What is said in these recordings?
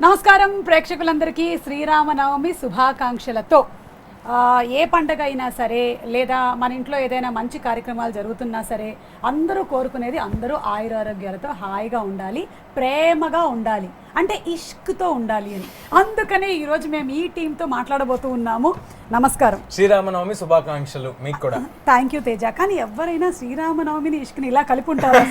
నమస్కారం ప్రేక్షకులందరికీ శ్రీరామనవమి శుభాకాంక్షలతో ఏ పండగ అయినా సరే లేదా మన ఇంట్లో ఏదైనా మంచి కార్యక్రమాలు జరుగుతున్నా సరే అందరూ కోరుకునేది అందరూ ఆయురారోగ్యాలతో హాయిగా ఉండాలి, ప్రేమగా ఉండాలి, అంటే ఇష్క్తో ఉండాలి అని. అందుకనే ఈరోజు మేము ఈ టీంతో మాట్లాడబోతూ ఉన్నాము. నమస్కారం, శ్రీరామనవమి శుభాకాంక్షలు మీకు కూడా. Thank you Teja. కానీ ఎవరైనా శ్రీరామనవమిని ఇష్క్ని ఇలా కలిపి ఉంటారు?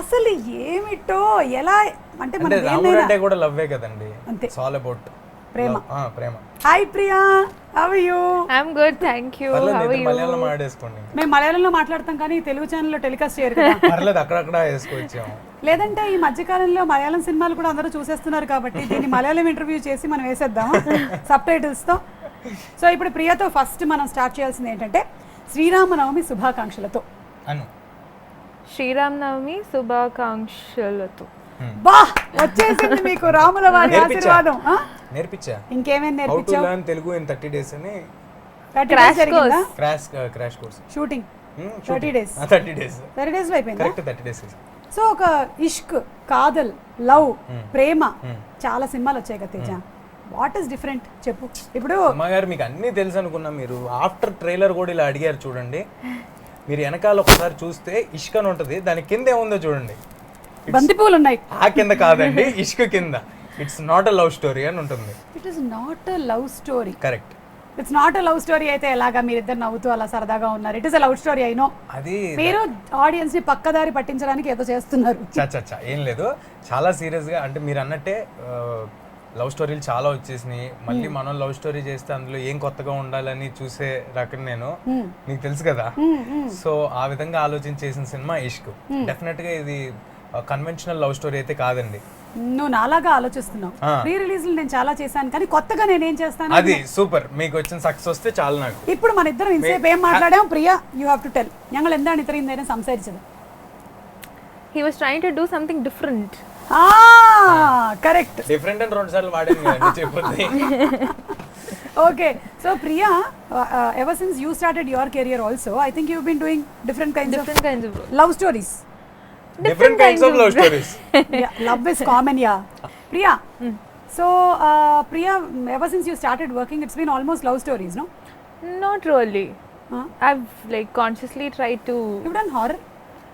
అసలు ఏమిటో ఎలా అంటే రాముడు అంటే కూడా లవ్వే కదండి, అంతే. ఇట్స్ ఆల్ అబౌట్ ప్రేమ. ప్రేమ. Hi Priya, how are you? I am good, thank you. How are you? Malayalam మాట్లాడేసుకోండి. మేము మలయాళంలో మాట్లాడతాం కానీ తెలుగు ఛానల్లో టెలికాస్ట్ చేయరు కదా. పర్లేదు, అక్కడక్కడ వేసుకోవచ్చాము. లేదంటే ఈ మధ్యకాలంలో మలయాళం సినిమాలు కూడా అందరూ చూసేస్తున్నారు కాబట్టి దీన్ని మలయాళం ఇంటర్వ్యూ చేసి మనం వేసేద్దాం సబ్ టైటిల్స్తో. సో ఇప్పుడు ప్రియాతో ఫస్ట్ మనం స్టార్ట్ చేయాల్సింది ఏంటంటే శ్రీరామనవమి శుభాకాంక్షలతో అను. శ్రీరామనవమి శుభాకాంక్షలతో. బా, వచ్చేసింది మీకు రాముల వారి ఆశీర్వాదం. నేర్పించా. ఇంకేమేమి హౌ టు నేర్పించావు? లెర్న్ తెలుగు ఇన్ 30 days అని crash course. Shooting 30 days. 30 days 30 days లో అయిపోయిందా? Correct, 30 days. సో ఒక ఇష్క్, కాదల్, లవ్, ప్రేమ చాలా సినిమాలు వచ్చాయి కదా తేజ. వాట్ ఈస్ డిఫరెంట్ చెప్పు. ఇప్పుడు అమ్మగారు మీకు అన్నీ తెలుసు అనుకున్నా, మీరు ఆఫ్టర్ ట్రైలర్ కూడా ఇలా అడిగారు చూడండి. మీరు వెనకాల ఒకసారి చూస్తే ఇష్క్ అని ఉంటుంది, దాని కింద ఏముందో చూడండి. బంతిపూలు ఉన్నాయి. ఆ కింద కాదండి, ఇష్క్ కింద. It's not a love story అని ఉంటుంది. It is not a love story. Correct. It's not a love story అయితే ఎలాగా మీరిద్దరు నవ్వుతూ అలా సరదాగా ఉన్నారు? It is a love story. అయినో అది మీరు ఆడియన్స్ ని పక్కదారి పట్టించడానికి ఏదో చేస్తున్నారు. చచ్చా ఏం లేదు, చాలా సీరియస్ గా. అంటే మీరు అన్నట్టే లవ్ స్టోరీలు చాలా వచ్చేసినాయి. మళ్ళీ మనం లవ్ స్టోరీ చేస్తే అందులో ఏం కొత్తగా ఉండాలని చూసే రకం నేను, మీకు తెలుసు కదా. సో ఆ విధంగా ఆలోచించి చేసిన సినిమా ఇష్క్. డెఫినెట్ గా ఇది కన్వెన్షనల్ లవ్ స్టోరీ అయితే కాదండి. నువ్వు నాలాగా ఆలోచిస్తున్నావు. ప్రీ రిలీజ్ నేను చాలా చేశాను కానీ కొత్తగా నేనేం చేస్తాను? అది సూపర్. మీకు వచ్చిన సక్సెస్ వస్తే చాలు నాకు. ఇప్పుడు మన ఇద్దరం ఇంతసేపు ఏం మాట్లాడాం Priya? You have to tell. ഞങ്ങൾ എന്താണ് ഇത്രയും നേരം സംസാരിച്ചത്? He was trying to do something different. Correct. Different అని 2 సార్లు వాడాను కదండి చెప్పొద్ది. Okay, so Priya, ever since you started your career also, I think you've been doing different kinds of love stories. Different kinds of love stories. Yeah, love is common, yeah. Priya, so Priya, ever since you started working, it's been almost love stories, no? Not really. I've like consciously tried to. You've done horror?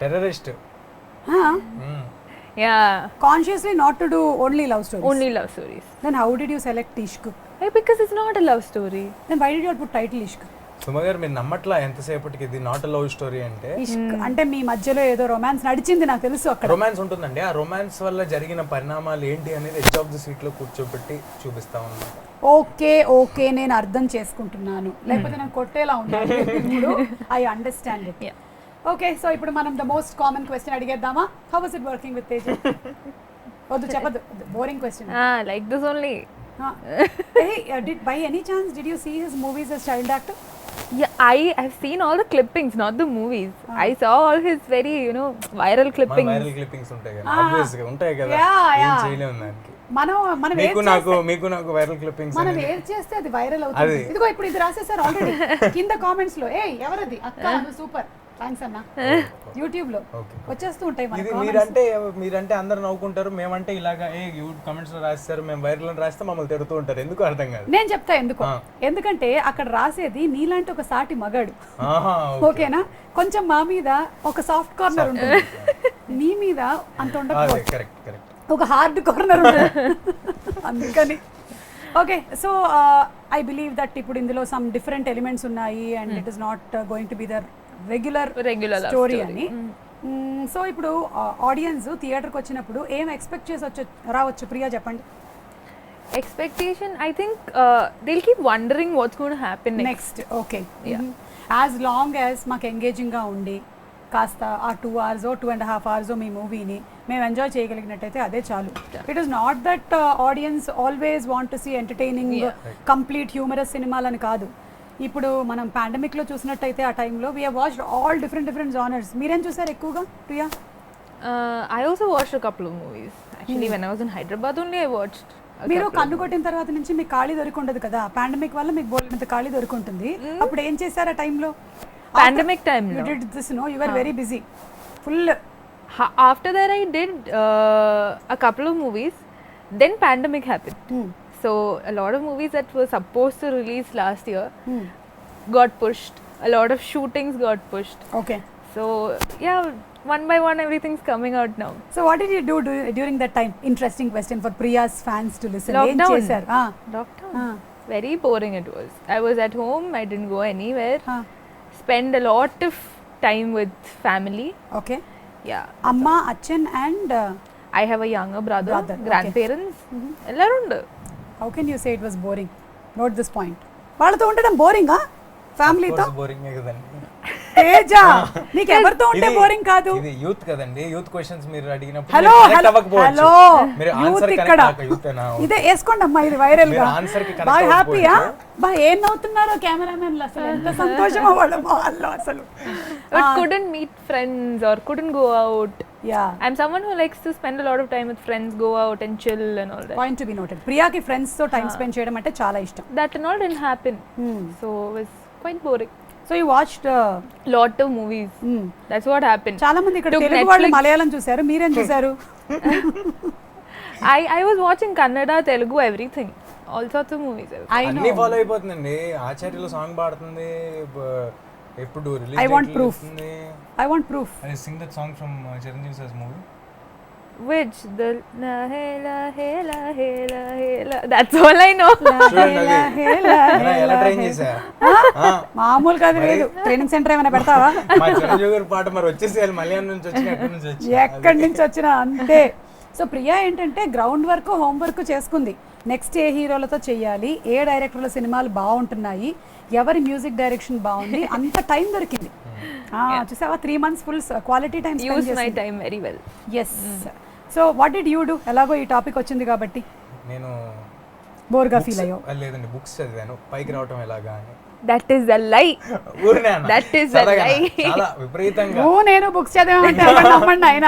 Terrorist. Yeah. Consciously not to do only love stories? Only love stories. Then how did you select Ishq? Because it's not a love story. Then why did you put title Ishq? సుమగారు మీరు నమ్మట్లా ఎంతసేపటికి ఇది not a love story అంటే. ఇష్క్ అంటే మీ మధ్యలో ఏదో romance నడిచింది నాకు తెలుసు. అక్కడ రొమాన్స్ ఉంటుందండి. ఆ రొమాన్స్ వల్ల జరిగిన పరిణామాలు ఏంటి అనేది ఎడ్జ్ ఆఫ్ ది సీట్ లో కూర్చోబెట్టి చూపిస్తా ఉన్నాను. ఓకే నేను అర్థం చేసుకుంటున్నాను, లేకపోతే నేను కొట్టేలా ఉన్నాను ఇప్పుడు. I understand it. Okay, so ఇప్పుడు మనం ద మోస్ట్ కామన్ క్వశ్చన్ అడిగేద్దామా? How was it working with Teja? వద్దు చెప్పదు, boring question. Like this only. Hey, by any chance did you see his movies as child actor? Yeah, I've seen all the clippings, not the movies. I saw all his very, viral clippings. Viral clippings ఉంటాయి కదా, obvious గా ఉంటాయి కదా. ఏం చేయలేము దానికి. మనం మీకు నాకు వైరల్ క్లిప్పింగ్స్ మనం ఏం చేస్తే అది వైరల్ అవుతుంది. ఇదిగో ఇప్పుడు ఇది రాసేసారు ఆల్రెడీ కింద కామెంట్స్ లో. ఎవరది అక్క, సూపర్ థ్యాంక్స్ అన్న. యూట్యూబ్ లో వచ్చేస్తూ ఉంటాయి మన కామెంట్స్. మీరంటే అందరు నవ్వుకుంటారు, మేమంటే ఇలాగా కామెంట్స్ లో రాస్తారు, మేము వైరల్ అని రాస్తే మమ్మల్ని తిడుతూ ఉంటారు. ఎందుకు అర్థం కాదు. నేను చెప్తా ఎందుకు. ఎందుకంటే అక్కడ రాసేది నీలాంటి ఒక సాటి మగాడు, ఓకేనా? కొంచెం మా మీద ఒక సాఫ్ట్ కార్నర్ ఉంటుంది, నీ మీద అంత ఉండదు. ఒక హార్డ్ కార్నర్ ఉంటుంది. అందుకని okay, so I believe that ఇప్పుడు ఇందులో సమ్ డిఫరెంట్ ఎలిమెంట్స్ ఉన్నాయి and it is not going to be the regular story అని. సో ఇప్పుడు ఆడియన్స్ థియేటర్కి వచ్చినప్పుడు ఏం ఎక్స్పెక్ట్ చేసి రావచ్చు ప్రియా, చెప్పండి. Expectation, I think they'll keep wondering what's going to happen next. Okay, as long as మాకు ఎంగేజింగ్గా ఉండి కాస్త ఆ 2 hours 2.5 hours మీ మూవీని మేము ఎంజాయ్ చేయగలిగినట్టయితే అదే చాలు. It is not that audience always want to see entertaining complete humorous సినిమాలని కాదు. ఇప్పుడు మనం పాండమిక్ లో చూసినట్టయితే ఆ టైంలో we have watched all different genres. మీరేం చూసారు ఎక్కువగా Priya? I also watched a couple of movies. Actually, when I was in Hyderabad only, I watched. మీరు కన్ను కొట్టిన తర్వాత నుంచి మీకు ఖాళీ దొరికుండదు కదా, పాండమిక్ వల్ల మీకు బోల్డంత ఖాళీ దొరుకుంటుంది. అప్పుడు ఏం చేశారు ఆ టైంలో? Pandemic time. You did this, no? You were very busy. Full. After that, I did a couple of movies. Then pandemic happened. So a lot of movies that were supposed to release last year got pushed. A lot of shootings got pushed. Okay. So yeah, one by one everything's coming out now. So what did you do during that time? Interesting question for Priya's fans to listen. Lockdown. ఏం చేశారు? Lockdown. Very boring it was. I was at home. I didn't go anywhere. Spend a lot of time with family. Okay. Yeah. Amma, Achan and I have a younger brother. Okay. Grandparents. Ellaru undu. how can you say it was boring? Note this point. వాళ్ళతో ఉండడం బోరింగా ఫ్యామిలీతో? Boring కదండి. తేజ నీకు ఎవరితో ఉంటే boring కాదు. ఇది youth కదండి. యూత్ క్వశ్చన్స్ మీరు అడిగినప్పుడు హలో కనెక్ట్ అవ్వకపోవచ్చు. హలో మీరు యూత్ ఆన్సర్ ఇక్కడ కనెక్ట్ యూతేనా? ఇదే వేసుకోండి అమ్మా, ఇది వైరల్ గా. మీరు ఆన్సర్ కి కనెక్ట్ బాగా హ్యాపీయా? అవ్వకపోవచ్చు. బా ఏం నవ్వుతున్నారో కెమెరామెన్లు, అసలు ఎంత సంతోషమో వాళ్ళ మొహాల్లో అసలు. But couldn't meet friends or couldn't go out. Yeah I'm someone who likes to spend a lot of time with friends, go out and chill and all that. Point to be noted. ప్రియాకి friends తో time spend చేయడం అంటే చాలా ఇష్టం. That and all didn't happen. So it was quite boring. So you watched Lot of movies. That's what happened. చాలా మంది ఇక్కడ Took Telugu వాళ్ళు Netflix. మలయాళం చూశారు, మీరేం చూశారు? I was watching Kannada, Telugu, everything. All sorts of movies. I was- I అన్ని know. Follow అయిపోతుందండి. ఆచార్యలో సాంగ్ పాడుతుంది. ఎప్పుడు release I want proof. I want proof. I sing that song from Chiranjeevi sir's movie. Which the la hela hela hela hela. That's all I know. చూడండి అది. ఎలా train చేశా? మామూలు కాదు, లేదు ట్రైనింగ్ సెంటర్ ఏమైనా పెడతావా? మా చిరంజీవి గారి పాట మరి వచ్చేసేయాలి. మలయాళం నుంచి వచ్చిన ఎక్కడి నుంచి వచ్చి ఎక్కడి నుంచి వచ్చినా అంతే. సో ప్రియా ఏంటంటే గ్రౌండ్ వర్క్, హోమ్ వర్క్ చేసుకుంది. నెక్స్ట్ ఏ హీరోలతో చెయ్యాలి, ఏ డైరెక్టర్ల సినిమాలు బాగుంటున్నాయి, ఎవరి మ్యూజిక్ డైరెక్షన్ బాగుంది, అంత టైం దొరికింది. చూసావా, 3 months full quality time Use my time very well. Yes. So what did you do? ఎలాగో ఈ టాపిక్ వచ్చింది కాబట్టి నేను బోర్గా ఫీల్ అయ్యో. లేదండి, బుక్స్ చదివాను పైకి రావటం ఎలాగా అని. That is a lie. ఊరినే అన్న. That is a సరదాగా lie. చాలా విపరీతంగా నువ్వు నేను బుక్స్ చదివామంటే నమ్మండి ఆయన.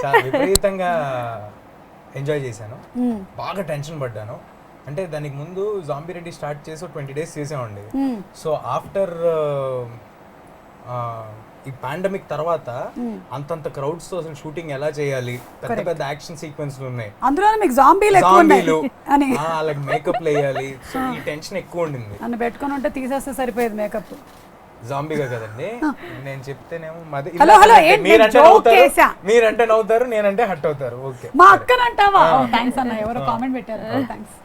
చాలా విపరీతంగా ఎంజాయ్ చేశాను. బాగా టెన్షన్ పడ్డాను. అంటే దానికి ముందు జాంబీ రెడ్డి స్టార్ట్ చేసి 20 days చేసామండి. సో ఆఫ్టర్ ఈ పాండమిక్ తర్వాత అంతంత క్రౌడ్స్ తో అసలు షూటింగ్ ఎలా చేయాలి, పెద్ద పెద్ద యాక్షన్ సీక్వెన్స్లు ఉన్నాయి. అందులో మీకు జాంబీలు ఎక్కువ ఉన్నాయి అని వాళ్ళకి మేకప్ వేయాలి. సో ఈ టెన్షన్ ఎక్కువ ఉండింది. నన్ను పెట్టుకొని ఉంటే తీసేస్తే సరిపోయేది మేకప్. జాంబీగా కదండి. నేను చెప్తేనేమో హలో హలో మీరంటే నవ్వుతారు, నేనంటే హట్ అవుతారు. ఓకే, మా అక్కనంటావా? థ్యాంక్స్ అన్న, ఎవరో కామెంట్ పెట్టారు. Thanks.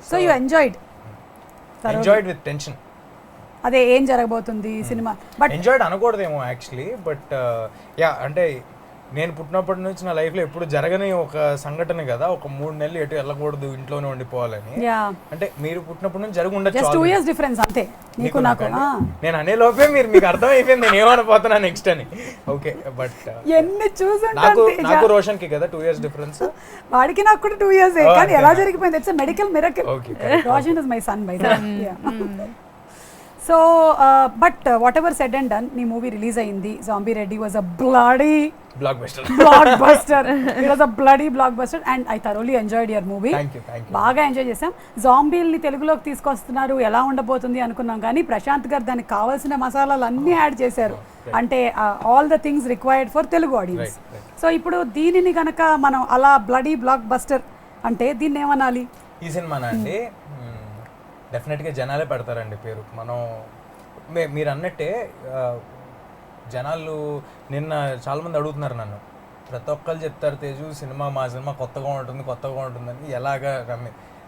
So you enjoyed with tension. అదే ఏం జరగబోతుంది సినిమా. బట్ ఎంజాయ్డ్ అనకూడదేమో యాక్చువల్లీ. బట్ యా, అంటే నేను పుట్టినప్పటి నుంచి నా లైఫ్ లో ఎప్పుడు జరగని ఒక సంఘటన కదా. ఒక 3 నెలలు ఎటు వెళ్ళకూడదు, ఇంట్లోనే ఉండిపోవాలని. అంటే మీరు పుట్టినప్పటి నుంచి జరిగి ఉండొచ్చు. జస్ట్ 2 years డిఫరెన్స్ అంతే నీకు నాకు. నేను అనే లోపే మీకు అర్థం అయిపోయింది నేను ఏమనిపోతున్నా నెక్స్ట్ అని. ఓకే, బట్ ఎన్ని నాకు చూసుంటాను. రోషన్ కి కదా 2 years డిఫరెన్స్. వాడికి నాకు కూడా 2 years కానీ ఎలా జరిగిపోయింది. It's medical miracle. Roshan is my son by the way. So but what ever said and done, నీ మూవీ రిలీజ్ అయింది. Zombie Reddy was a bloody blockbuster. It was a bloody blockbuster and I thoroughly enjoyed your movie. Thank you. బాగా enjoy చేసాం. జాంబీల్ని తెలుగులోకి తీసుకొస్తున్నారు, ఎలా ఉండబోతుంది అనుకున్నాం, కానీ ప్రశాంత్ గారు దానికి కావాల్సిన మసాలాలు అన్నీ యాడ్ చేశారు. అంటే all the things required for Telugu audience. So ఇప్పుడు దీనిని కనుక మనం అలా బ్లడీ బ్లాక్ బస్టర్ అంటే దీన్ని ఏమనాలి? ఈ సినిమానా అండి, డెఫినెట్గా జనాలే పెడతారండి పేరు. మనం మీరు అన్నట్టే జనాలు నిన్న చాలామంది అడుగుతున్నారు నన్ను. ప్రతి ఒక్కళ్ళు చెప్తారు, తేజు మా సినిమా కొత్తగా ఉంటుందని. ఎలాగా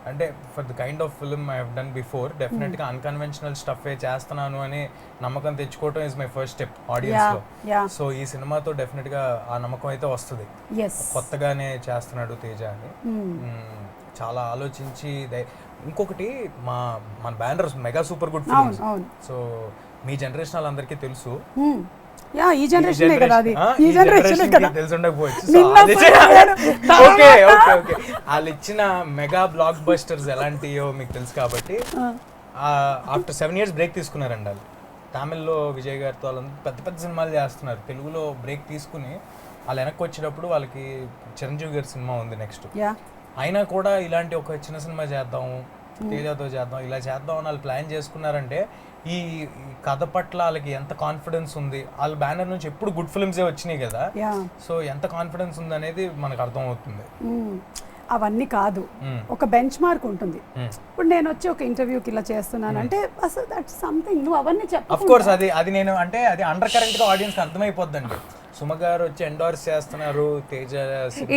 అంటే for the kind of film I have done before, డెఫినెట్గా అన్కన్వెన్షనల్ స్టఫే చేస్తున్నాను అని నమ్మకం తెచ్చుకోవటం ఇస్ మై ఫస్ట్ స్టెప్ ఆడియన్స్లో. సో ఈ సినిమాతో డెఫినెట్గా ఆ నమ్మకం అయితే వస్తుంది. కొత్తగానే చేస్తున్నాడు తేజ అని చాలా ఆలోచించి. ఇంకొకటి మన banner mega super good films. So మీ జనరేషన్ వాళ్ళందరికీ తెలుసు. ఈ జనరేషన్ తెలిసి ఉండకపోవచ్చు. వాళ్ళు ఇచ్చిన మెగా బ్లాక్ బస్టర్స్ ఎలాంటియో మీకు తెలుసు కాబట్టి ఆఫ్టర్ 7 years బ్రేక్ తీసుకున్నారండి వాళ్ళు. తమిళ్లో విజయ్ గారితో వాళ్ళంతా పెద్ద పెద్ద సినిమాలు చేస్తున్నారు. తెలుగులో బ్రేక్ తీసుకుని వాళ్ళు వెనక్కి వచ్చేటప్పుడు వాళ్ళకి చిరంజీవి గారి సినిమా ఉంది నెక్స్ట్. అయినా కూడా ఇలాంటి ఒక చిన్న సినిమా చేద్దాం, తేజతో చేద్దాం, ఇలా చేద్దాం అని వాళ్ళు ప్లాన్ చేసుకున్నారంటే ఈ కథ పట్ల వాళ్ళకి ఎంత కాన్ఫిడెన్స్ ఉంది. వాళ్ళ బ్యానర్ నుంచి ఎప్పుడు గుడ్ ఫిల్మ్సే వచ్చినాయి కదా. సో ఎంత కాన్ఫిడెన్స్ ఉంది అనేది మనకు అర్థం అవుతుంది. అవన్నీ కాదు, ఒక బెంచ్ మార్క్ ఉంటుంది. ఇప్పుడు నేను వచ్చి ఒక ఇంటర్వ్యూకి ఇలా చేస్తున్నాను అంటే అసలు దట్ సంథింగ్, నువ్వు అవన్నీ ఆఫ్ కోర్స్ అది నేను అంటే అది అండర్ కరెంట్ గా ఆడియన్స్ అర్థమైపోద్దండి. సుమ గారు వచ్చి ఎండోర్స్ చేస్తున్నారు తేజ.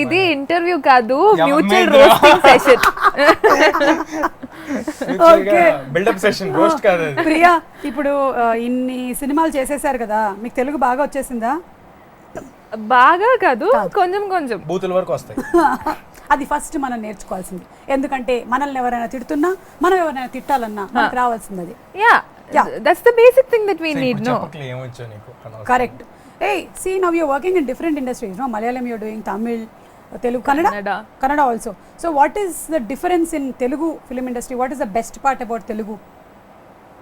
ఇది ఇంటర్వ్యూ కాదు, mutual roasting session. Buildup session, roast కాదు. ప్రియా, ఇప్పుడు ఇన్ని సినిమాలు చేసేసారు కదా, మీకు తెలుగు బాగా వచ్చేసిందా? బాగా కాదు, కొంచెం కొంచెం బూతుల వరకు వస్తాయి. అది ఫస్ట్ మనం నేర్చుకోవాల్సింది. ఎందుకంటే మనల్ని ఎవరైనా తిడుతున్నా, మనం ఎవరైనా తిట్టాలన్నా మనకు రావాల్సింది అది. Yeah, that's the basic thing that we need. No ఏమొచ్చో నీకు? Correct. Hey, see, now you're working in different industries, no? Malayalam you're doing, Tamil, Telugu, Kannada also. So what is the difference in Telugu film industry? What is the best part about Telugu?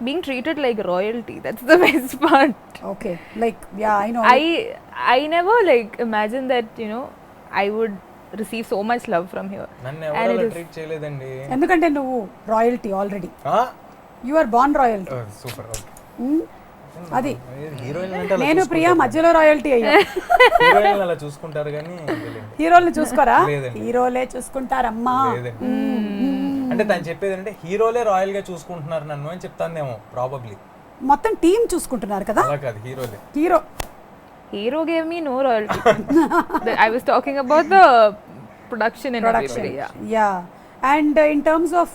Being treated like royalty, that's the best part. Okay, like, yeah, I know. I never like imagined that, you know, I would receive so much love from here. నన్ను ఎవరు treat చేయలేదండి. ఎందుకంటే నువ్వు royalty already. You are born royalty. Super. అది heroine అంటే నేను ప్రియా మధ్యలో royalty అయ్యా. హీరోయిన్ అలా చూసుకుంటారు కానీ హీరోల్ని చూసుకోరా? హీరోలే చూసుకుంటారమ్మా. అంటే తను చెప్పేది అంటే హీరోలే రాయల్ గా చూసుకుంటున్నారు నన్ను అని చెప్తానేమో ప్రాబబ్లీ. మొత్తం టీం చూసుకుంటున్నారు కదా? అలా కాదు, హీరోలే. Hero gave me no royalty. I was talking about the production and everybody. Yeah. And in terms of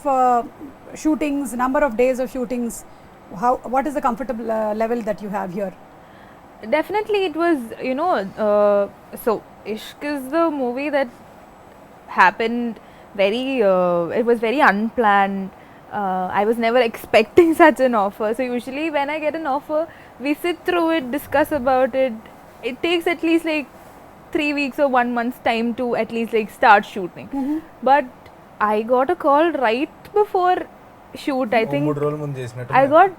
shootings, number of days of shootings, what is the comfortable level that you have here? Definitely it was, you know, so Ishq is the movie that happened very it was very unplanned. I was never expecting such an offer. So usually when I get an offer, we sit through it, discuss about it. It takes at least like 3 weeks or 1 month's time to at least like start shooting. But I got a call right before shoot. I think 3 రోజుల ముందు చేసినట్టు I got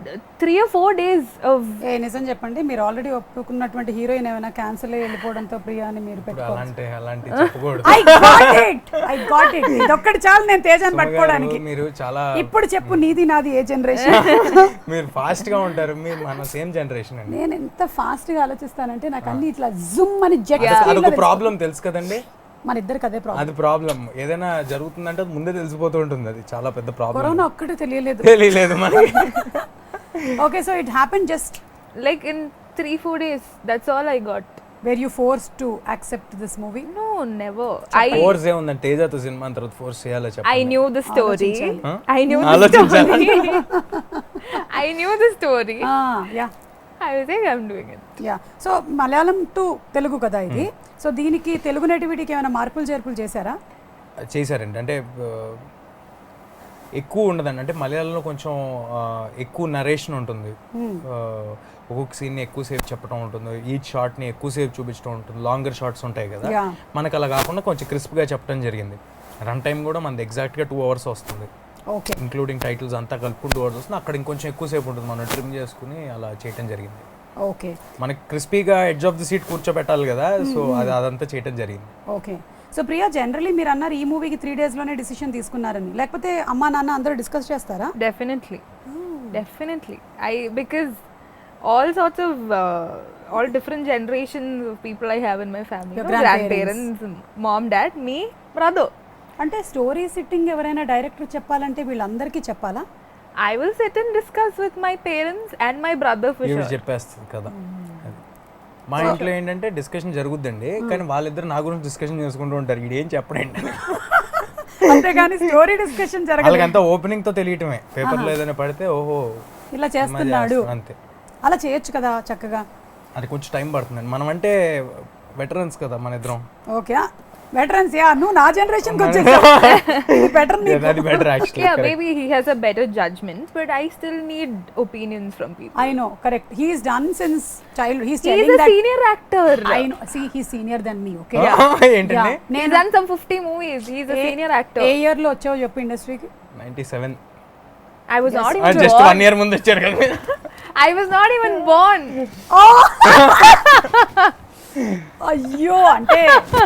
3 or 4 days of. నిజం చెప్పండి, మీరు already ఒప్పుకున్నటువంటి heroine ఏమైనా cancel అయ్యి వెళ్ళిపోవడంతో ప్రియా అని మీరు పెట్టుకోవాలి. అలాంటి చెప్పకూడదు. I got it. ఇదొక్కటి చాలు నేను తేజాన్ని పట్టుకోవడానికి. మీరు చాలా ఇప్పుడు చెప్పు, నీది నాది ఏ జనరేషన్? మీరు ఫాస్ట్ గా ఉంటారు, మీరు మన సేమ్ జనరేషన్ అండి. నేను ఎంత ఫాస్ట్ గా ఆలోచిస్తానంటే నాకు అన్ని ఇట్లా జుమ్ అని జెట్. అదొక ప్రాబ్లం తెలుసు కదండి, మన ఇద్దరికి అదే ప్రాబ్లం. అది ప్రాబ్లం. ఏదైనా జరుగుతుందంటే అది ముందే తెలిసిపోతూ ఉంటుంది. అది చాలా పెద్ద ప్రాబ్లం. కరోనా ఒక్కటే తెలియలేదు మనకి. Okay, so it happened just like in 3-4 days. That's all I got. Were you forced to accept this movie? No, never. Force ఏముందంటే తేజతో సినిమా తర్వాత ఫోర్స్ చేయాలో చెప్పండి. I knew the story. I knew the story. I knew the story. Yeah. I was like, I'm doing it. Yeah. So Malayalam to Telugu కదా ఇది. So దీనికి తెలుగు నేటివిటీకి ఏమైనా మార్పులు చేర్పులు చేశారా? చేశారండి. అంటే ఎక్కువ ఉండదండి. అంటే మలయాళంలో కొంచెం ఎక్కువ నరేషన్ ఉంటుంది. ఒక్కొక్క సీన్ని ఎక్కువసేపు చెప్పడం ఉంటుంది, ఈచ్ షార్ట్ని ఎక్కువసేపు చూపించడం ఉంటుంది, లాంగర్ షార్ట్స్ ఉంటాయి కదా. మనకు అలా కాకుండా కొంచెం క్రిస్ప్గా చెప్పడం జరిగింది. రన్ టైం కూడా మనది ఎగ్జాక్ట్గా 2 hours వస్తుంది. ఓకే, ఇంక్లూడింగ్ టైటిల్స్ అంతా కలుపుకుని 2 hours వస్తుంది. అక్కడ ఇంకొంచెం ఎక్కువసేపు ఉంటుంది, మనం ట్రిమ్ చేసుకుని అలా చేయడం జరిగింది. ఓకే, మనకి క్రిస్పీగా ఎడ్జ్ ఆఫ్ ది సీట్ కూర్చోబెట్టాలి కదా, సో అదంతా చేయడం జరిగింది. ఓకే. సో ప్రియా, జనరలీ మీరు అన్నారు ఈ మూవీకి 3 days లోనే డిసిషన్ తీసుకున్నారని, లేకపోతే అమ్మా నాన్న అందరూ డిస్కస్ చేస్తారా? Definitely. Because all sorts of all different generations of people I have in my family. Your grandparents, mom, dad, me, brother. అంటే స్టోరీ సిట్టింగ్ ఎవరైనా డైరెక్టర్ చెప్పాలంటే వీళ్ళందరికీ చెప్పాలా? I will sit and discuss with my parents and my brother for sure. చెప్పేస్తుంది కదా. మా ఇంట్లో ఏంటంటే డిస్కషన్ జరుగుద్దండి, కానీ వాళ్ళిద్దరు నా గురించి డిస్కషన్ చేసుకుంటూ ఉంటారు. ఇది ఏం చెప్పడండి, అంతేగాని స్టోరీ డిస్కషన్ జరగదు. వాళ్ళకంతా ఓపెనింగ్ తో తెలియటమే. పేపర్లో ఏదైనా పడితే ఓహో ఇలా చేస్తున్నాడు, అంతే. అలా చేయొచ్చు కదా చక్కగా. అది కొంచెం టైం పడుతుందండి. మనం అంటే వెటరన్స్ కదా మన ఇద్దరం. Okay, veterans. యా, నువ్వు నా జనరేషన్ కి వచ్చేసావు. బెటర్ నీ. అది better actually. Yeah, maybe he has a better judgment, but I still need opinions from people. I know, correct. He is done since childhood. He's a senior actor. I know. See, he's senior than me. Okay. ఏంటండి? He's done some 50 movies. He's a senior actor. A year లో వచ్చావు చెప్పు ఇండస్ట్రీకి? 97. I was not even just born. 1 year ముందు వచ్చారు కదా. I was not even born. అయ్యో, అంటే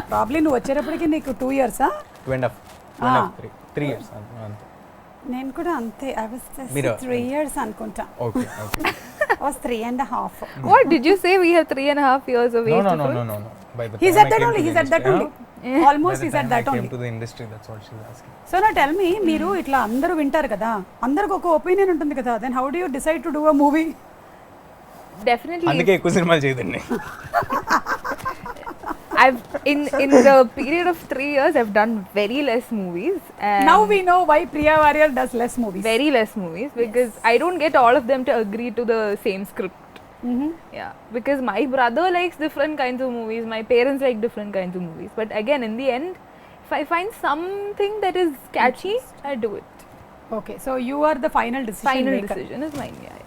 ప్రాబ్లీ నువ్వు వచ్చేటప్పటికి నీకు 2 years? 3 years అంతే. నేను కూడా అంతే. I was 3 years అనుకుంటా. Okay. I was 3.5. What did you say? We have 3.5 years of age difference? No. by the He time said I that came only. to He the said that industry, only. huh? Almost By he the said time I that came only. to the industry, that's what she's asking. So నా tell me, మీరు ఇట్లా అందరూ వింటారు కదా, అందరికి ఒక opinion ఉంటుంది కదా, then how do you decide to do a movie? Definitely. అందుకే ఎక్కువ సినిమాలు చేయదండి. I've in the period of 3 years I've done very less movies and Now we know why Priya Warrior does less movies. very less movies because I don't get all of them to agree to the same script. Yeah, because my brother likes different kinds of movies, my parents like different kinds of movies, but again in the end if I find something that is catchy, I do it. Okay, so you are the final decision Final maker. decision is mine. Yeah.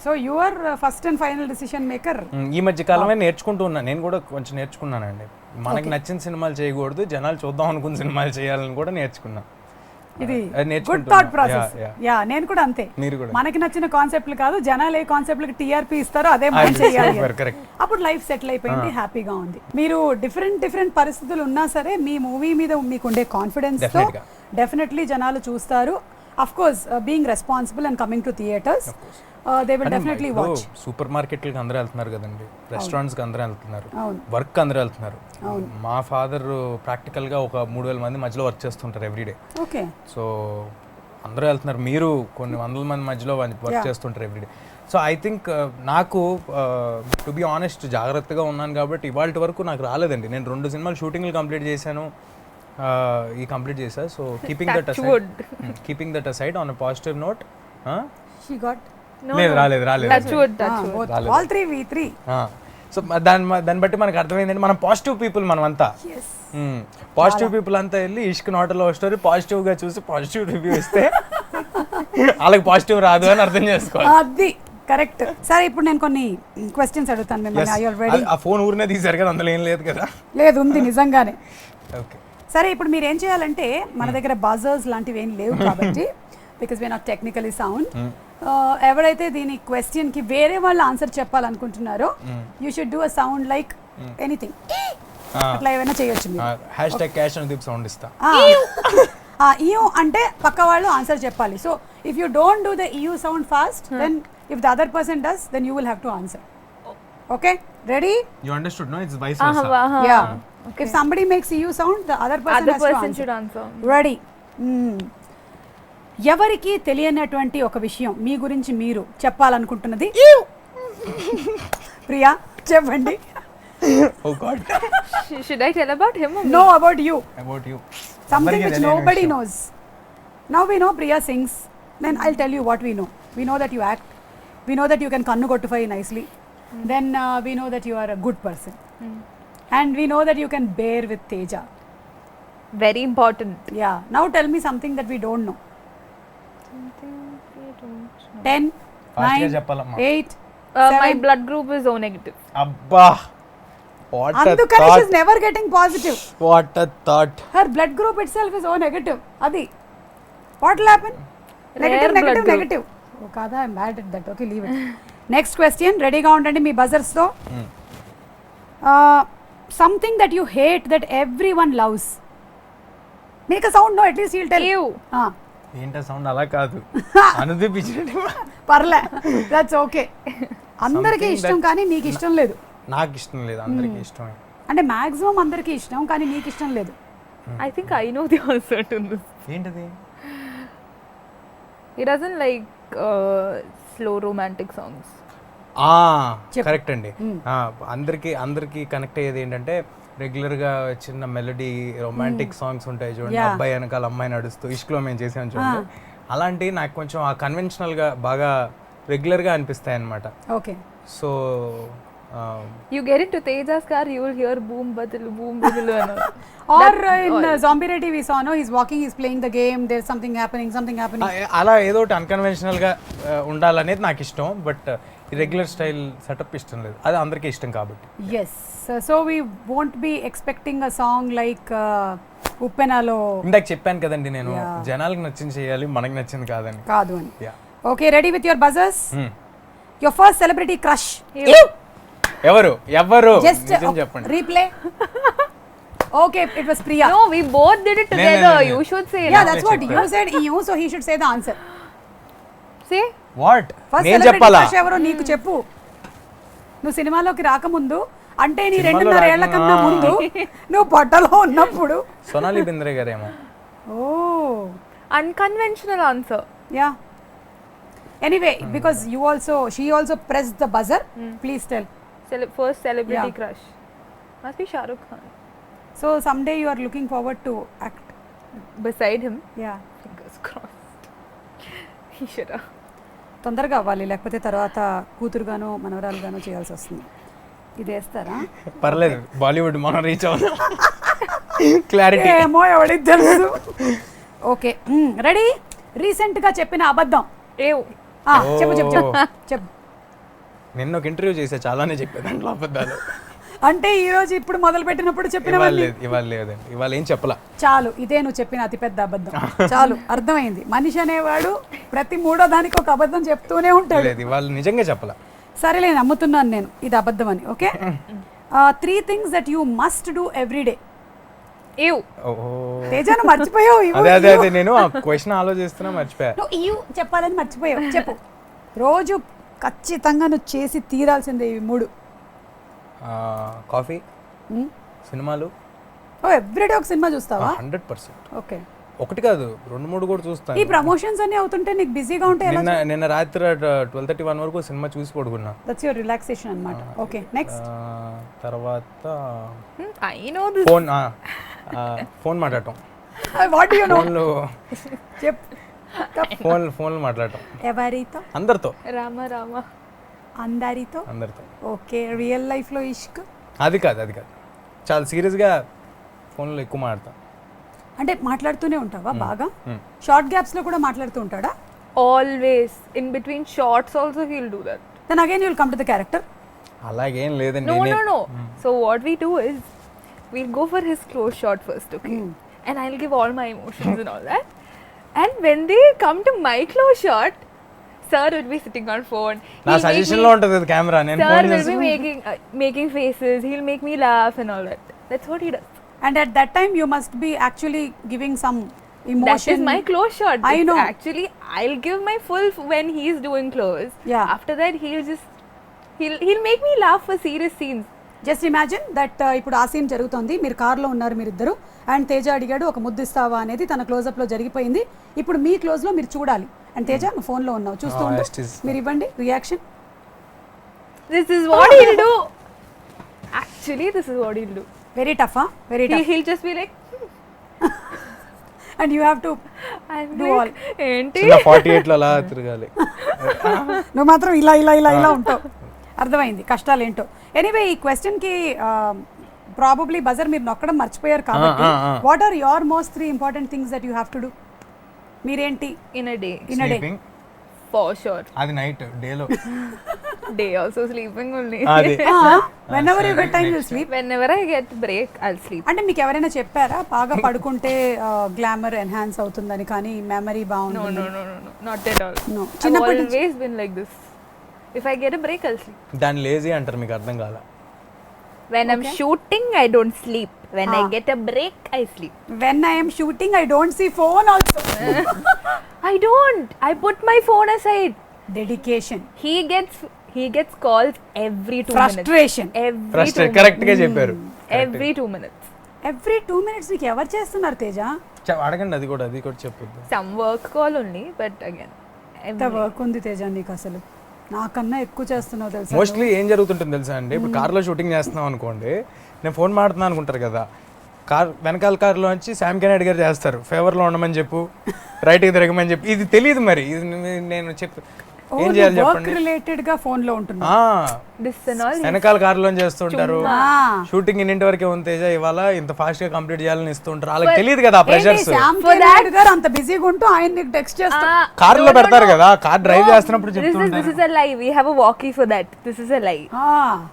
So you are first and final decision maker. ఈ మధ్య కాలమే నేర్చుకుంటూ ఉన్నా, నేను కూడా కొంచెం నేర్చుకున్నానండి. మనకి నచ్చిన సినిమాలు చేయకూడదు, జనాలు చూద్దాం అనుకున్న సినిమాలు చేయాలని కూడా నేర్చుకున్నా. ఇది అది గుడ్ థాట్ నేర్చుకుంటున్నా. ప్రాసెస్. Yeah, యా నేను కూడా అంతే. మీరు కూడా మనకి నచ్చిన కాన్సెప్ట్లు కాదు, జనాలు ఏ కాన్సెప్ట్లకి టీఆర్పీ ఇస్తారో అదే మనం చేయాలి. కరెక్ట్. అప్పుడు లైఫ్ సెటిల్ అయిపోయింది, హ్యాపీగా ఉంది. మీరు డిఫరెంట్ పరిస్థితులు ఉన్నా సరే మీ మూవీ మీద మీకు ఉండే కాన్ఫిడెన్స్ తో Definitely గా. డెఫినెట్లీ జనాలు చూస్తారు. Of course being responsible and coming to theatres, they will definitely watch. Super మార్కెట్లకి అందరూ వెళ్తున్నారు కదండి, రెస్టారెంట్స్ కి అందరూ వెళ్తున్నారు, అవును. వర్క్ అందరూ వెళ్తున్నారు. మా ఫాదర్ ప్రాక్టికల్ గా ఒక 3000 మంది మధ్యలో వర్క్ చేస్తుంటారు ఎవ్రీడే. ఓకే, సో అందరూ వెళ్తున్నారు, మీరు కొన్ని వందల మంది మధ్యలో వర్క్ చేస్తుంటారు ఎవ్రీడే. సో ఐ థింక్ నాకు టు బి ఆనెస్ట్ జాగ్రత్తగా ఉన్నాను కాబట్టి ఇవాళ వరకు నాకు రాలేదండి. నేను 2 సినిమాలు షూటింగ్లు కంప్లీట్ చేశాను, ఈ కంప్లీట్ చేశా. So keeping that aside on a positive note. She got లేదు రాలేదు Touch wood, touch wood. All 3 v3. So దాన్ని బట్టి మనకు అర్థమైందండి, మనం పాజిటివ్ పీపుల్, మనం అంతా yes పాజిటివ్ పీపుల్ అంతా వెళ్ళి ఇష్క్ నాట్ లవ్ స్టోరీ పాజిటివ్ గా చూసి పాజిటివ్ రివ్యూ ఇస్తే వాళ్ళకి పాజిటివ్ రాదు అని అర్థం చేసుకోవాలి. అది కరెక్ట్. సరే ఇప్పుడు నేను కొన్ని క్వశ్చన్స్ అడుగుతాను మిమ్మల్ని. I are ready? ఆ ఫోన్ ఊరినే తీశారు కదా, అందులో ఏం లేదు కదా? లేదు, ఉంది నిజంగానే. ఓకే, సరే ఇప్పుడు మీరు ఏం చేయాలంటే, మన దగ్గర బజర్స్ లాంటివి ఏం లేవు కాబట్టి because we're not technically sound, ఎవరైతే దీని క్వశ్చన్ కి వేరే వాళ్ళు ఆన్సర్ చెప్పాలనుకుంటున్నారో you should do a sound like anything, అట్లా ఏమైనా చేయొచ్చు మీరు. హ్యాష్ క్యాష్ అని సౌండ్ ఇస్తా. ఇయూ అంటే పక్క వాళ్ళు ఆన్సర్ చెప్పాలి. So if you don't do the ew sound fast, then if the other person does, then you will have to answer. Okay, ready? You understood no? It's vice Uh-huh, versa. uh-huh. Yeah. If somebody makes EU sound, the other person Other has to person answer. should answer. Ready? ఎవరికి తెలియనటువంటి ఒక విషయం మీ గురించి మీరు చెప్పాలనుకుంటున్నది? ప్రియా చెప్పండి. Oh God. Should I tell about him or me? No, about you. About you. Something which nobody knows. Now we know Priya sings. Then I'll tell you what we know. We know that you act. We know that you can kannu kottufai nicely. Then we know that you are a good person. And we know that you can bear with Teja. Very important. Yeah. Now tell me something that we don't know. Something we don't know. 10, Fast గా 9, చెప్పాలమ్మా. 8. My 7. blood group is O negative. అబ్బా, what a అందుకని thought. she's never getting positive. What a thought. Her blood group itself is O negative. Adi. What will happen? Negative, Rare blood negative, group. negative. Oh, kada, I'm bad at that. Okay, leave it. Next question. Ready ga undandi me buzzers తో. Something that you hate that everyone loves. Make a sound, no, at least he'll tell. Ew. ఏంటా sound? అలా కాదు, అనుదిపించినట్టు. పర్లే, that's okay. అందరికీ Something ఇష్టం కానీ నీకు ఇష్టం లేదు. నాకు ఇష్టం లేదు, అందరికి ఇష్టమే. అంటే మాక్సిమం అందరికీ ఇష్టం కానీ నీకు ఇష్టం లేదు. I think I know the answer to this. ఏంటది? He doesn't like slow romantic songs. Correct అండి. అందరికి కనెక్ట్ అయ్యేది ఏంటంటే రెగ్యులర్ గా చిన్న మెలడీ రొమాంటిక్ సాంగ్స్ ఉంటాయి చూడండి, Yeah. అబ్బాయి వెనకాల అమ్మాయి నడుస్తూ ఇష్క్లో మేము చేసాం చూడండి, అలాంటి నాకు కొంచెం ఆ కన్వెన్షనల్ గా బాగా రెగ్యులర్ గా అనిపిస్తాయి అన్నమాట. Okay. So You get into Teja's car, you will hear boom badilu and all. Or in Zombie Ready we saw, no, he's walking, he's playing the game, there's something happening. అలా ఏదో ఒకటి unconventional గా ఉండాలనేది నాకు ఇష్టం, but regular style setup ఇష్టం లేదు, అది అందరికీ ఇష్టం కాబట్టి. Yes. So we won't be expecting a song like Uppenalo. ఇందాక చెప్పాను కదండి నేను, Yeah. జనాలకు నచ్చింది చేయాలి, మనకి నచ్చింది కాదని. కాదు అని. Yeah. Okay, ready with your buzzers? Your first celebrity crush. ఎవరు Just నిజం చెప్పండి. replay. Okay, it was Priya. No, we both did it No, together. no. You should say Yeah, now. that's what you said. You, so he should say the answer. Say. What first నేను celebrity చెప్పాలా? Crush ఎవరో నీకు చెప్పు. నువ్వు సినిమాలోకి రాకముందు అంటే నీ సినిమాలో 2.5 ఏళ్ల కన్నా ముందు నువ్వు పొట్టలో ఉన్నప్పుడు. సోనాలి బింద్రే గారేమో. Oh Unconventional answer. Yeah anyway because she also press the buzzer. Please tell. First celebrity Yeah. crush. Must be Shah Rukh Khan. So some day you are looking forward to act. Beside him, yeah fingers crossed. He should have. తొందరగా అవ్వాలి, లేకపోతే తర్వాత కూతురుగానో మనవరాలుగానో చేయాల్సి వస్తుంది. ఇది వేస్తారా? పర్లేదు, బాలీవుడ్ మనం రీచ్ అవుదాం. క్లారిటీ ఏమో ఎవడికి తెలుసు. Okay ready. రీసెంట్ గా చెప్పిన అబద్ధం. Ew. చెప్పు చెప్పు చెప్పు చెప్పు. నిన్న ఒక ఇంటర్వ్యూ చేసా, చాలానే చెప్పాను దాంట్లో అబద్ధాలు. అంటే ఈ రోజు ఇప్పుడు మొదలు పెట్టినప్పుడు చెప్పినవన్నీ ఇవాళ లేదండి, ఇవాళ ఏం చెప్పలా. చాలు, ఇదే నువ్వు చెప్పిన అతిపెద్ద అబద్ధం. చాలు, అర్థమైంది. మనిషి అనేవాడు ప్రతి 3వ దానికి ఒక అబద్ధం చెప్తూనే ఉంటాడు. లేదు, ఇవాళ నిజంగా చెప్పలా. సరేలే, నమ్ముతున్నాను నేను ఇది అబద్ధం అని. Okay 3 things that you must do every day. Ew. తేజాను మర్చిపోయావు. అదే నేను ఆ క్వశ్చన్ ఆలోచిస్తున్నా, మర్చిపోయా. నువ్వు చెప్పాలని మర్చిపోయావు. చెప్పు. రోజు ఖచ్చితంగా నువ్వు చేసి తీరాల్సిందే ఇవి 3. కాఫీ, సినిమాలు. ఎవ్రీడే ఒక సినిమా చూస్తావా? 100%. ఓకే, ఒకటి కాదు 2-3 కూడా చూస్తాను. ఈ ప్రమోషన్స్ అన్ని అవుతుంటే నీకు బిజీగా ఉంటే ఎలా? నిన్న రాత్రి 12:31 వరకు సినిమా చూసి పడుకున్నా. దట్స్ యువర్ రిలాక్సేషన్ అన్నమాట. Okay next. తర్వాత I know this. ఫోన్ మాట్లాడటం. What do you know? ఫోన్లో చెప్పు. ఫోన్లో మాట్లాడటం. ఎవరితో? అందరితో. Rama. అందరితో. ఓకే, రియల్ లైఫ్ లో ఇష్క్? అది కాదు. చాలా సీరియస్గా ఫోన్లో ఎక్కువ మాట్లాడతా. అంటే మాట్లాడుతూనే ఉంటావా బాగా? షార్ట్ గ్యాప్స్ లో కూడా మాట్లాడుతూ ఉంటాడా? Always. In between shots also he'll do that. Then again you will come to the character. అలాగేం లేదండి. No. So what we do is we'll go for his close shot first, okay? And I'll give all my emotions and all that. And when they come to my close shot, sir will be sitting on phone. నా suggestion లో ఉంటది అది camera. నేను Sir phone will be making faces. He'll make me laugh and all that. That's what he does. And at that time you must be actually giving some emotion. That is my close shot. I know. Actually, I'll give my full when he's doing close. Yeah. After that, he'll make me laugh for serious scenes. Just imagine that ఇప్పుడు ఆ scene జరుగుతోంది, మీరు కార్లో ఉన్నారు మీరిద్దరు, and Teja అడిగాడు ఒక ముద్దు ఇస్తావా అనేది, తన క్లోజప్ లో జరిగిపోయింది. ఇప్పుడు మీ క్లోజ్ లో మీరు చూడాలి, అండ్ తేజ నువ్వు ఫోన్ లో ఉన్నావు, చూస్తూ ఉండు, మీరు ఇవ్వండి reaction. This is what he'll do. Actually, this is what he'll do. Very టఫా? Very tough. He'll just be like, and you have to do all. ఏంటి? 48 లో అలా తిరగాలి. నువ్వు మాత్రం ఇలా ఉంటావు. అర్థమైంది కష్టాలు ఏంటో. ఎనీవే ఈ క్వశ్చన్ కి ప్రాబబ్లీ బజర్ మీరు నొక్కడం మర్చిపోయారు కాబట్టి, what are your most 3 important things that you have to do? మీరేంటి? In a day. Sleeping. For sure. అది నైట్, డేలో. Day also sleeping only. అది whenever you get time you sleep. Whenever I get break, I'll sleep. అంటే మీకు ఎవరైనా చెప్పారా బాగా పడుకుంటే గ్లామర్ ఎన్హాన్స్ అవుతుందని, కానీ మెమరీ బాగుంటుంది? No. Not at all. No. I've always been like this. If I get a break, I'll sleep. దాన్ని లేజీ అంటారు, మీకు అర్థం కాల. When I'm shooting, I don't sleep. When I get a break, I sleep. When I am shooting, I don't see phone also. I don't. I put my phone aside. Dedication. He gets calls every 2 Frustration. minutes. Every 2 minutes. Correct గా చెప్పారు. Every 2 minutes. Every 2 minutes నీకు ఎవరు చేస్తున్నారు తేజ? అడగండి, అది కూడా చెప్పొద్దు. Some work call only, but again. ఎంత వర్క్ ఉంది తేజ నీకు, అసలు నాకన్నా ఎక్కువ చేస్తున్నావు తెలుసా. మోస్ట్లీ ఏం జరుగుతుంటుంది తెలుసా అండి, ఇప్పుడు కార్లో షూటింగ్ చేస్తున్నాం అనుకోండి, నేను ఫోన్ మాడుతున్నాను అనుకుంటారు కదా, వెనకాల కార్లో వచ్చి శామ్ కెనెడీ గారు చేస్తారు, ఫేవర్లో ఉండమని చెప్పు, రైట్కి తిరగమని చెప్పి. ఇది తెలియదు మరి, ఇది నేను ఏం చేయాలి చెప్పండి. రిలేటెడ్ గా ఫోన్ లో ఉంటున్నా, వెనకాల కార్లో చేస్తుంటారు. షూటింగ్ ఇన్నింటి వరకే ఉంది తేజ, ఇవాళ ఇంత ఫాస్ట్ గా కంప్లీట్ చేయాలని ఇస్తుంటారు. వాళ్ళకి తెలియదు కదా ప్రెషర్స్. అంత బిజీగా ఉంటూ ఆయన నీకు టెక్స్ట్ చేస్తా, కార్ లో పెడతారు కదా, కార్ డ్రైవ్ చేస్తున్నప్పుడు చెప్తుంటారు. This is a lie. We have a walkie for that. This is a lie.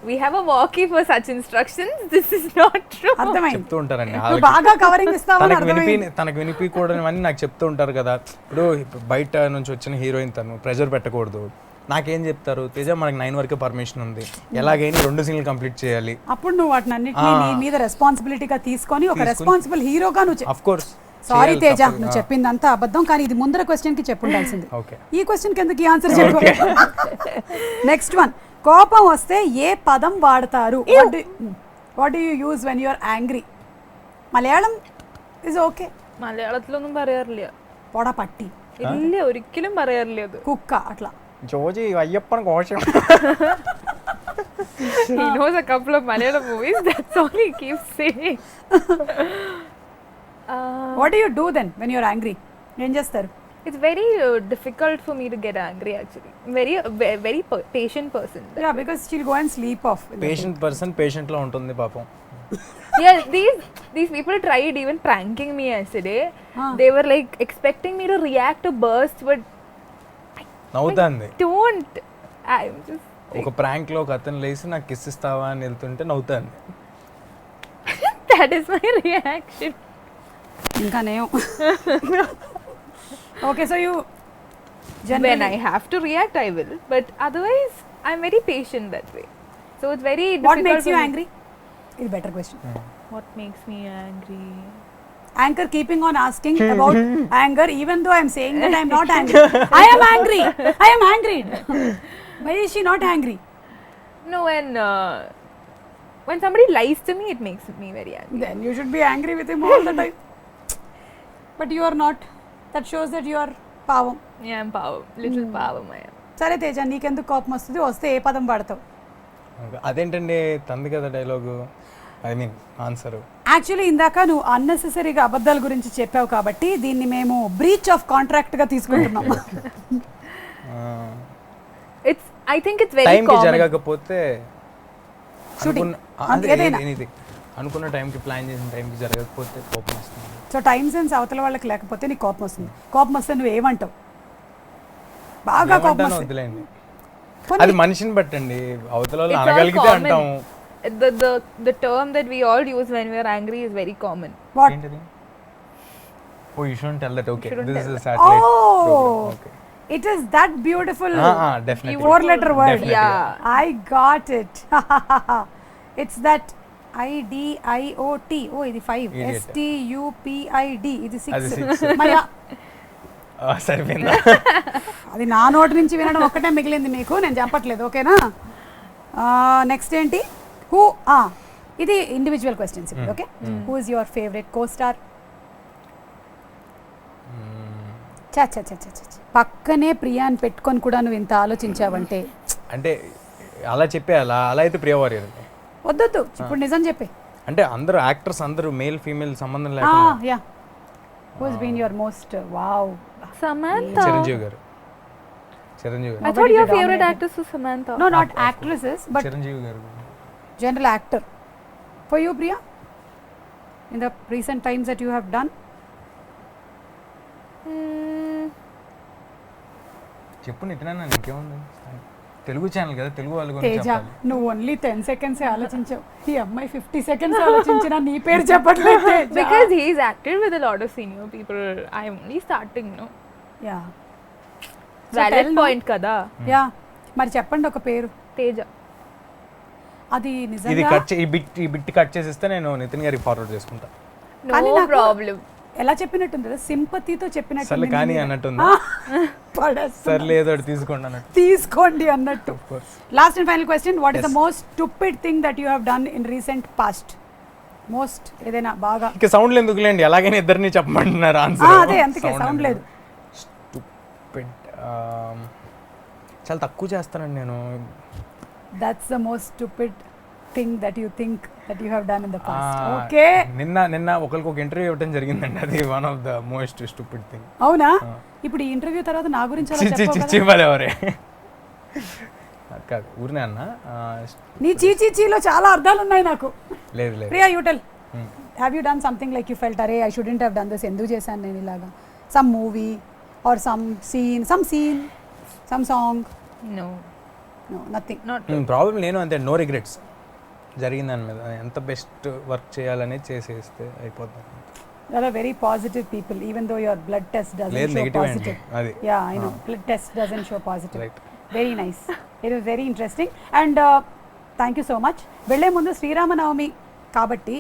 We have a walkie for such instructions. This is not true. చెప్తూ ఉంటారండి. బాగా కవరింగ్ ఇస్తావని తనకు వినిపించకూడదని నాకు చెప్తూ ఉంటారు కదా. ఇప్పుడు బయట నుంచి వచ్చిన హీరోయిన్ తను ప్రెషర్ పెట్టకూడదు. నాకేం చెప్తారు, తేజ మనకి 9 వరకే పర్మిషన్ ఉంది, ఎలాగైనా 2 సీన్లు కంప్లీట్ చేయాలి. అప్పుడు నువ్వు వాటిని అన్నిటినీ నీ మీద రెస్పాన్సిబిలిటీగా తీసుకొని ఒక రెస్పాన్సిబుల్ హీరోగా నువ్వు. Of course. సారీ తేజ, నువ్వు చెప్పిందంతా అబద్ధం, కానీ ఇది ముందర క్వశ్చన్ కి చెప్పుండాల్సింది. ఓకే, ఈ క్వశ్చన్ కి ఎందుకు ఈ ఆన్సర్ చెప్పు. నెక్స్ట్ వన్, కోపం వస్తే ఏ పదం వాడతారు? What do you use when you are angry? Malayalam is okay. മലയാളത്തിലൊന്നും പറയാറില്ല. പോടാ പട്ടി. ഇല്ല, ഒരിക്കലും പറയാറില്ല അത്. കുക്ക അട്ല ജോജി അയ്യപ്പൻ കോശം. He knows a couple of Malayalam movies, that's all he keeps saying. What do you do then when you are angry? ఏం చేస్తారు? It's very difficult for me to get angry actually. Very patient person. Yeah, because she'll go and sleep off. Patient person patient లో ఉంటుంది పాపం. Yeah, these people tried even pranking me yesterday. They were like expecting me to react to burst, but నవ్వుతాంది. don't. I'm just ఒక prank లో ఒక అతను లేచి నాకు kiss ఇస్తావా అని వెళ్తుంటే నవ్వుతాంది. that is my reaction. ఇంకా నేను. Okay, so you when I have to react I will, but otherwise I'm very patient that way. So it's very difficult. What makes you angry? Is a better question. What makes me angry? Anchor keeping on asking about anger even though I'm saying that I'm not angry. I am angry. I am angry. Why is she not angry? No, when somebody lies to me it makes me very angry. Then you should be angry with him all the time. But you are not. That shows that you are పావం. Yeah, I'm power. Little power I am. సరే తేజ, నీకెందుకు కోపం వస్తుంది? వస్తే ఏ పదం వాడతావు? అదేంటండి తంది కదా dialogue, I mean answer. Actually ఇందాక నువ్వు అన్నెసెసరీగా అబద్ధాల గురించి చెప్పావు కాబట్టి దీన్ని మేము బ్రీచ్ ఆఫ్ కాంట్రాక్ట్ గా తీసుకుంటున్నాం. I think it's very time కి common. జరగకపోతే Shooting. అనుకున్న టైంకి ప్లాన్ చేసిన టైంకి జరగకపోతే కోపం వస్తుంది. సో టైం సెన్స్ అవతల వాళ్ళకి లేకపోతే నీకు కోపం వస్తుంది. కోపం వస్తే నువ్వు ఏమంటావు? బాగా కోపం వస్తుంది. వదిలేండి, అది మనిషిని బట్టండి. అవతల వాళ్ళు It's all అనగలిగితే common. అంటాము. The term that we all use when we are angry is very common. What? ఏంటిది? Oh, you shouldn't tell that. Okay, Shouldn't this is tell a satellite Oh, program. Okay. it is that beautiful Definitely. 4-letter word. Definitely. Yeah. I got it. It's that IDIOT. Oh, ఇది 5. Idiot. STUPID. ఇది అది 6. 6. మరి సరిపోయిందా? అది నా నోటి నుంచి వినడం ఒక్కటే మిగిలింది మీకు, నేను చెప్పట్లేదు. ఓకేనా? నెక్స్ట్ ఏంటి? హూ ఇది ఇండివిజువల్ క్వశ్చన్స్ ఇప్పుడు. Okay, who is your favourite co star? చా చా చా చా చా. పక్కనే ప్రియాని పెట్టుకొని కూడా నువ్వు ఇంత ఆలోచించావంటే అంటే అలా చెప్పేయాలా? అలా అయితే ప్రియవారి వద్దొద్దు, ఇప్పుడు నిజం చెప్పే. అంటే అందరూ యాక్టర్స్ అందరూ మేల్ ఫీమేల్ సంబంధం లేకుండా. Yeah, who has been your most wow? Samantha. Chiranjeevi గారు. చిరంజీవి గారు. I thought your Nobody favorite dominated. actress was Samantha. No, not actresses, but Chiranjeevi గారు. general actor. For you, Priya, in the recent times that you have done? చెప్పు నితినా, నీకేముంది? Telugu channel కదా, తెలుగు వాళ్ళ గురించి తేజ, చెప్పాలి. నువ్వు only 10 seconds ఆలోచించావు. ఈ అమ్మాయి 50 seconds ఆలోచించినా నీ పేరు చెప్పట్లేదు Teja. Because he's acted with a lot of senior people. I'm only starting, no? Yeah. Valid tell no. point kada. Yeah, మరి చెప్పండి ఒక పేరు. Teja. అది ఇది నిజంగా కట్ ఈ బిట్ కట్ చేసిస్తే నేను నితిన్ గారికి ఫార్వర్డ్ చేసుకుంటా. కానీ No నాకు problem. ఎలా చెప్పినట్టుంది కదా, సింపతితో చెప్పినట్టు. సర్లే కానీ అన్నట్టుంది. సర్లే ఏదో ఒకటి తీసుకోండి అన్నట్టు. తీసుకోండి అన్నట్టు. Last and final question, what is the most stupid thing that you have done in recent past? Most ఏదైనా బాగా. ఇక సౌండ్లు ఎందుకులేండి, ఎలాగైనా ఇద్దరిని చెప్పమంటున్నారు ఆన్సర్. అదే అందుకే సౌండ్ లేదు. స్టూపిడ్ చాలా తక్కువ చేస్తానండి నేను. That's the most stupid thing that you think that you have done in the past. Okay, నిన్న ఒకరికి ఒక ఇంటర్వ్యూ ఇవ్వడం జరిగిందండి, అది one of the most stupid thing. అవునా? ఇప్పుడు ఈ ఇంటర్వ్యూ తర్వాత నా గురించి అలా చెప్పావు కదా? చివరే కాదు, ఊరినే అన్న. నీ చీచీలో చాలా అర్థాలు ఉన్నాయి నాకు. లేదు లేదు. Priya, you tell, have you done something like you felt అరే I shouldn't have done this, ఎందుకు చేశాను నేను ఇలాగా? Some movie or some scene some song? No. No, nothing. Not. Problem నేను అంతే, నో రిగ్రెట్స్. జరిగిన దాని మీద ఎంత బెస్ట్ వర్క్ చేయాలనేది చేసేస్తే అయిపోతుంది. There are very positive people, even though your blood test doesn't లేదు, show నెగిటివ్ అండి positive. అది. Yeah, I know. Blood test doesn't show positive. Right. Very nice. It was very interesting. And thank you so much. వెళ్ళే ముందు శ్రీరామనవమి కాబట్టి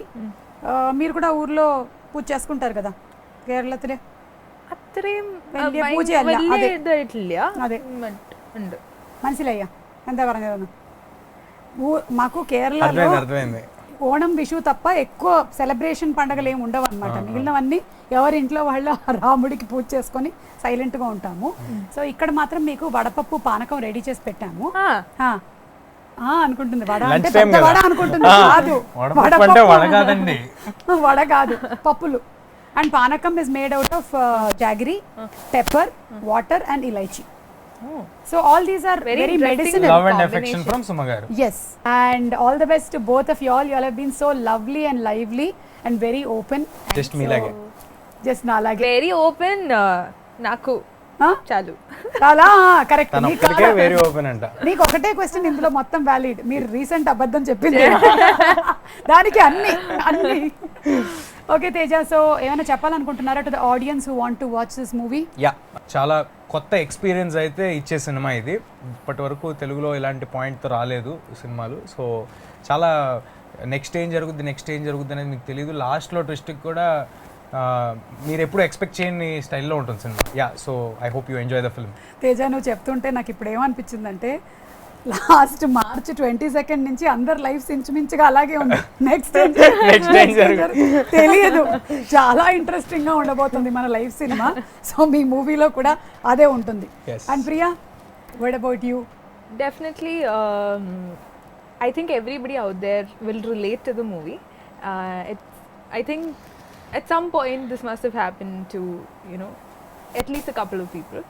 మీరు కూడా ఊర్లో పూజ చేసుకుంటారు కదా కేరళത്തിലെ? അത്രയും വലിയ പൂജയല്ല, അതെ. വലിയതായിട്ടില്ല. അതെ. But ഉണ്ട്. മനസ്സിലായ എന്താ പറഞ്ഞതെന്ന്? మాకు కేరళలో అర్థమైంది ఓణం విషు తప్ప ఎక్కువ సెలబ్రేషన్ పండుగలు ఏమి ఉండవు అనమాట. మిగిలినవన్నీ ఎవరి ఇంట్లో వాళ్ళ రాముడికి పూజ చేసుకొని సైలెంట్గా ఉంటాము. సో ఇక్కడ మాత్రం మీకు వడపప్పు పానకం రెడీ చేసి పెట్టాము. అనుకుంటుంది వడ అంటే పెద్ద వడ అనుకుంటుంది, కాదు వడ కాదు, పప్పులు. అండ్ పానకం is made out of jaggery, pepper, water and elaichi. So all these are very medicinal. Love and affection from Suma garu. Yes, and all the best to both of you all. You all have been so lovely and lively and very open. Just me lage. Just na lage. Very open. Naku. చాలు చాలా correct. Very open అంట. నీకు ఒకటే question ఇందులో మొత్తం valid. మీరు recent అబద్ధం చెప్పింది దానికి అన్ని ఓకే తేజ, సో ఏమైనా చెప్పాలనుకుంటున్నారా to the audience who want to watch this movie? Yeah, చాలా కొత్త ఎక్స్పీరియన్స్ అయితే ఇచ్చే సినిమా ఇది. ఇప్పటి వరకు తెలుగులో ఇలాంటి పాయింట్తో రాలేదు సినిమాలు. సో చాలా నెక్స్ట్ ఏం జరుగుద్ది అనేది మీకు తెలియదు. లాస్ట్లో ట్విస్ట్కి కూడా మీరు ఎప్పుడు ఎక్స్పెక్ట్ చేయని స్టైల్లో ఉంటుంది cinema. Yeah, so I hope you enjoy the film. Teja, నువ్వు చెప్తుంటే నాకు ఇప్పుడు ఏమనిపించిందంటే లాస్ట్ March 22 నుంచి అందరు లైఫ్స్ ఇంచుమించుగా అలాగే ఉంది. నెక్స్ట్ తెలియదు. చాలా ఇంట్రెస్టింగ్ గా ఉండబోతుంది మన లైఫ్ సినిమా. సో మీ మూవీలో కూడా అదే ఉంటుంది. And Priya, what about you? Definitely, I think everybody out there will relate to the movie. I think at some point this must have happened to, at least a couple of people,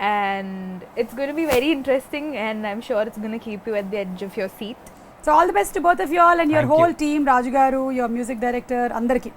and it's going to be very interesting, and I'm sure it's going to keep you at the edge of your seat. So all the best to both of you all and your whole team, Raju garu, your music director, andarki.